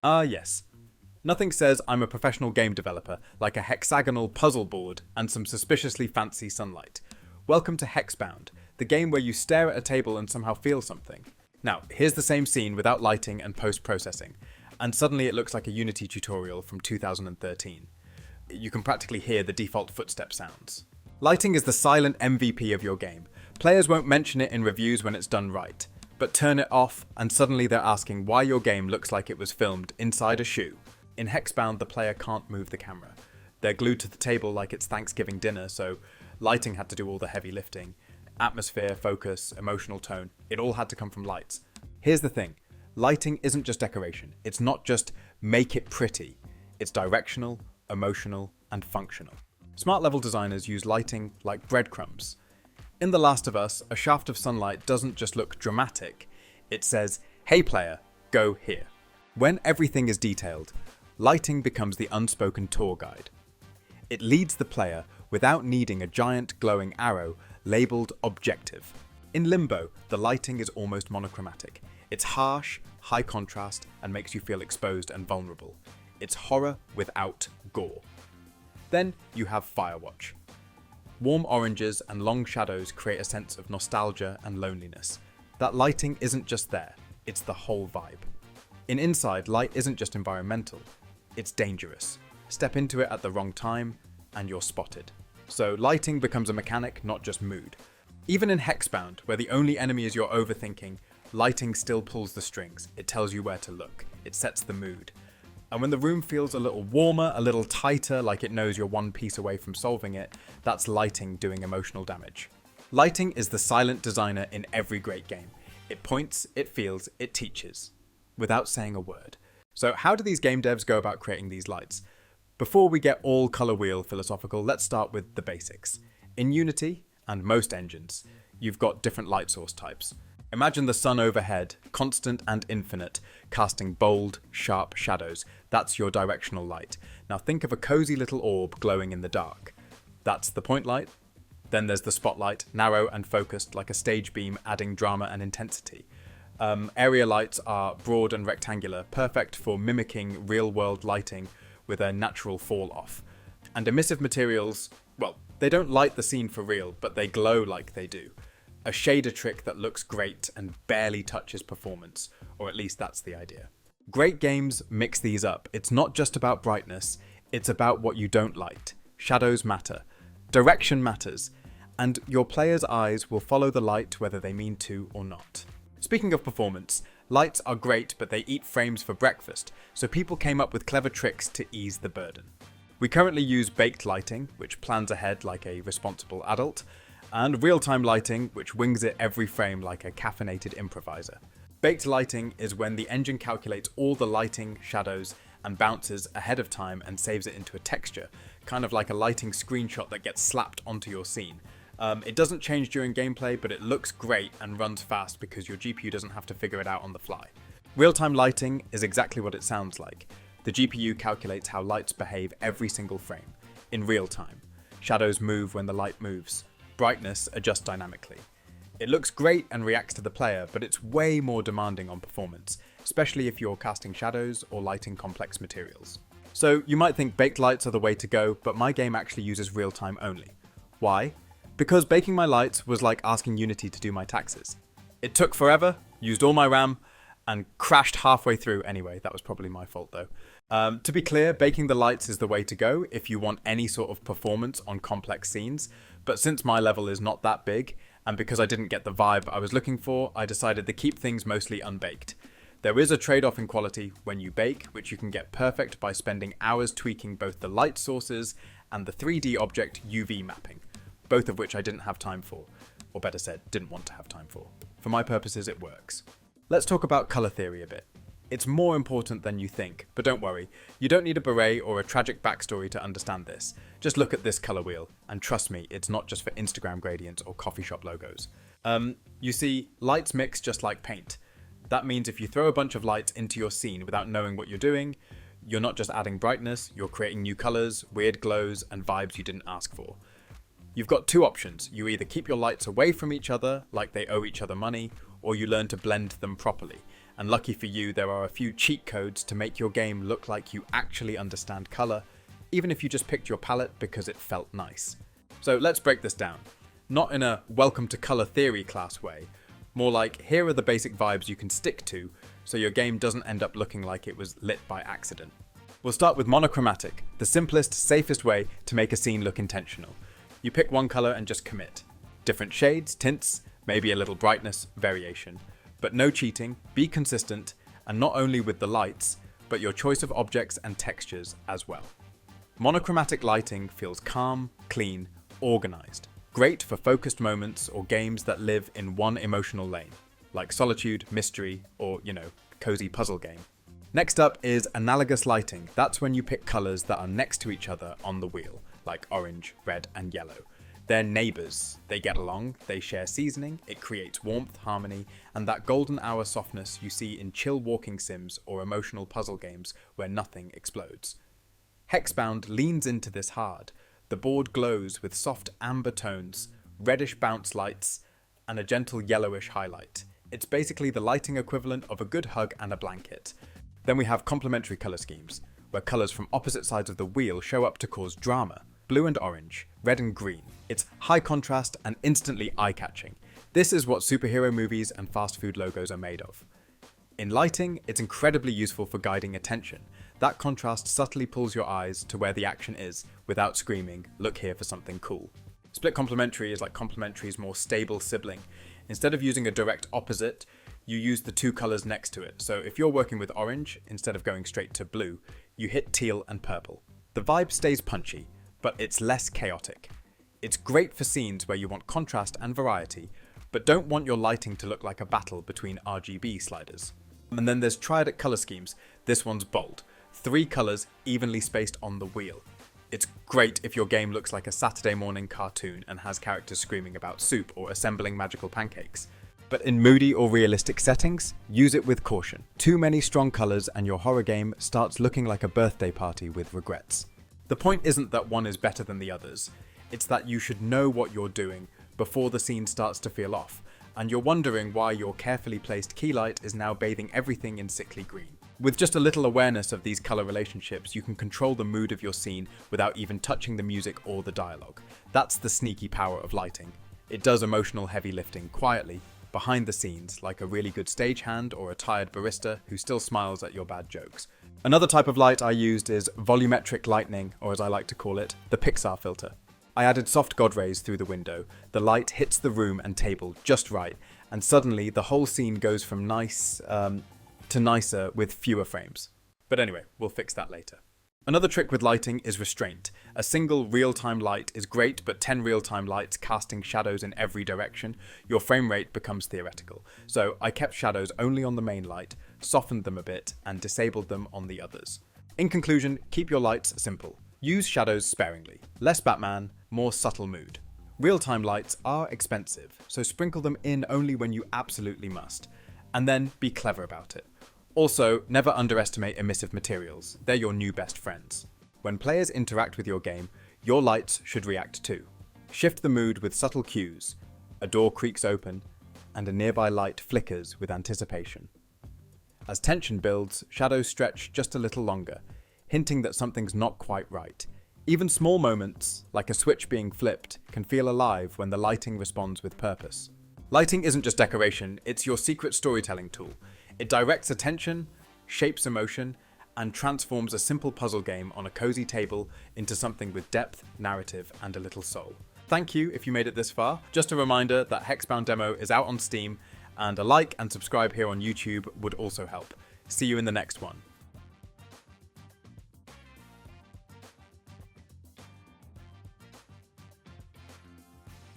Ah, yes. Nothing says I'm a professional game developer like a hexagonal puzzle board and some suspiciously fancy sunlight. Welcome to Hexbound, the game where you stare at a table and somehow feel something. Now, here's the same scene without lighting and post-processing, and suddenly it looks like a Unity tutorial from 2013. You can practically hear the default footstep sounds. Lighting is the silent MVP of your game. Players won't mention it in reviews when it's done right, but turn it off and suddenly they're asking why your game looks like it was filmed inside a shoe. In Hexbound, the player can't move the camera. They're glued to the table like it's Thanksgiving dinner, so lighting had to do all the heavy lifting. Atmosphere, focus, emotional tone, it all had to come from lights. Here's the thing, lighting isn't just decoration. It's not just make it pretty. It's directional, emotional, and functional. Smart level designers use lighting like breadcrumbs. In The Last of Us, a shaft of sunlight doesn't just look dramatic, it says, "Hey player, go here." When everything is detailed, lighting becomes the unspoken tour guide. It leads the player without needing a giant glowing arrow labelled objective. In Limbo, the lighting is almost monochromatic. It's harsh, high contrast, and makes you feel exposed and vulnerable. It's horror without gore. Then you have Firewatch. Warm oranges and long shadows create a sense of nostalgia and loneliness. That lighting isn't just there, it's the whole vibe. In Inside, light isn't just environmental, it's dangerous. Step into it at the wrong time, and you're spotted. So lighting becomes a mechanic, not just mood. Even in Hexbound, where the only enemy is your overthinking, lighting still pulls the strings. It tells you where to look. It sets the mood. And when the room feels a little warmer, a little tighter, like it knows you're one piece away from solving it, that's lighting doing emotional damage. Lighting is the silent designer in every great game. It points, it feels, it teaches, without saying a word. So how do these game devs go about creating these lights? Before we get all color wheel philosophical, let's start with the basics. In Unity, and most engines, you've got different light source types. Imagine the sun overhead, constant and infinite, casting bold, sharp shadows. That's your directional light. Now think of a cozy little orb glowing in the dark. That's the point light. Then there's the spotlight, narrow and focused like a stage beam, adding drama and intensity. Area lights are broad and rectangular, perfect for mimicking real-world lighting with a natural fall-off. And emissive materials, well, they don't light the scene for real, but they glow like they do. A shader trick that looks great and barely touches performance, or at least that's the idea. Great games mix these up. It's not just about brightness, it's about what you don't light. Shadows matter. Direction matters. And your player's eyes will follow the light whether they mean to or not. Speaking of performance, lights are great, but they eat frames for breakfast, so people came up with clever tricks to ease the burden. We currently use baked lighting, which plans ahead like a responsible adult, and real-time lighting, which wings it every frame like a caffeinated improviser. Baked lighting is when the engine calculates all the lighting, shadows, and bounces ahead of time and saves it into a texture, kind of like a lighting screenshot that gets slapped onto your scene. It doesn't change during gameplay, but it looks great and runs fast because your GPU doesn't have to figure it out on the fly. Real-time lighting is exactly what it sounds like. The GPU calculates how lights behave every single frame, in real time. Shadows move when the light moves. Brightness adjusts dynamically. It looks great and reacts to the player, but it's way more demanding on performance, especially if you're casting shadows or lighting complex materials. So you might think baked lights are the way to go, but my game actually uses real-time only. Why? Because baking my lights was like asking Unity to do my taxes. It took forever, used all my RAM, and crashed halfway through. Anyway, that was probably my fault though. To be clear, baking the lights is the way to go if you want any sort of performance on complex scenes, but since my level is not that big, and because I didn't get the vibe I was looking for, I decided to keep things mostly unbaked. There is a trade-off in quality when you bake, which you can get perfect by spending hours tweaking both the light sources and the 3D object UV mapping, both of which I didn't have time for, or better said, didn't want to have time for. For my purposes, it works. Let's talk about color theory a bit. It's more important than you think, but don't worry, you don't need a beret or a tragic backstory to understand this. Just look at this color wheel, and trust me, it's not just for Instagram gradients or coffee shop logos. You see, lights mix just like paint. That means if you throw a bunch of lights into your scene without knowing what you're doing, you're not just adding brightness, you're creating new colors, weird glows, and vibes you didn't ask for. You've got two options. You either keep your lights away from each other, like they owe each other money, or you learn to blend them properly. and lucky for you, there are a few cheat codes to make your game look like you actually understand colour, even if you just picked your palette because it felt nice. So let's break this down. Not in a welcome to colour theory class way, more like here are the basic vibes you can stick to so your game doesn't end up looking like it was lit by accident. We'll start with monochromatic, the simplest, safest way to make a scene look intentional. You pick one colour and just commit. Different shades, tints, maybe a little brightness, variation. But no cheating, be consistent, and not only with the lights, but your choice of objects and textures as well. Monochromatic lighting feels calm, clean, organised. Great for focused moments or games that live in one emotional lane, like Solitude, Mystery, or, cozy puzzle game. Next up is analogous lighting. That's when you pick colours that are next to each other on the wheel, like orange, red, and yellow. They're neighbours. They get along, they share seasoning, it creates warmth, harmony, and that golden hour softness you see in chill walking sims or emotional puzzle games where nothing explodes. Hexbound leans into this hard. The board glows with soft amber tones, reddish bounce lights, and a gentle yellowish highlight. It's basically the lighting equivalent of a good hug and a blanket. Then we have complementary colour schemes, where colours from opposite sides of the wheel show up to cause drama. Blue and orange, red and green. It's high contrast and instantly eye-catching. This is what superhero movies and fast food logos are made of. In lighting, it's incredibly useful for guiding attention. That contrast subtly pulls your eyes to where the action is, without screaming, look here for something cool. Split complementary is like complementary's more stable sibling. Instead of using a direct opposite, you use the two colours next to it. So if you're working with orange, instead of going straight to blue, you hit teal and purple. The vibe stays punchy, but it's less chaotic. It's great for scenes where you want contrast and variety, but don't want your lighting to look like a battle between RGB sliders. And then there's triadic colour schemes. This one's bold. 3 colours evenly spaced on the wheel. It's great if your game looks like a Saturday morning cartoon and has characters screaming about soup or assembling magical pancakes. But in moody or realistic settings, use it with caution. Too many strong colours and your horror game starts looking like a birthday party with regrets. The point isn't that one is better than the others, it's that you should know what you're doing before the scene starts to feel off, and you're wondering why your carefully placed key light is now bathing everything in sickly green. With just a little awareness of these colour relationships, you can control the mood of your scene without even touching the music or the dialogue. That's the sneaky power of lighting. It does emotional heavy lifting quietly, behind the scenes, like a really good stagehand or a tired barista who still smiles at your bad jokes. Another type of light I used is volumetric lighting, or as I like to call it, the Pixar filter. I added soft God rays through the window. The light hits the room and table just right, and suddenly the whole scene goes from nice to nicer with fewer frames. But anyway, we'll fix that later. Another trick with lighting is restraint. A single real-time light is great, but 10 real-time lights casting shadows in every direction, your frame rate becomes theoretical. So I kept shadows only on the main light, softened them a bit, and disabled them on the others. In conclusion, keep your lights simple. Use shadows sparingly. Less Batman, more subtle mood. Real-time lights are expensive, so sprinkle them in only when you absolutely must. And then be clever about it. Also, never underestimate emissive materials. They're your new best friends. When players interact with your game, your lights should react too. Shift the mood with subtle cues. A door creaks open, and a nearby light flickers with anticipation. As tension builds, shadows stretch just a little longer, hinting that something's not quite right. Even small moments, like a switch being flipped, can feel alive when the lighting responds with purpose. Lighting isn't just decoration, it's your secret storytelling tool. It directs attention, shapes emotion, and transforms a simple puzzle game on a cozy table into something with depth, narrative, and a little soul. Thank you if you made it this far. Just a reminder that Hexbound demo is out on Steam, and a like and subscribe here on YouTube would also help. See you in the next one.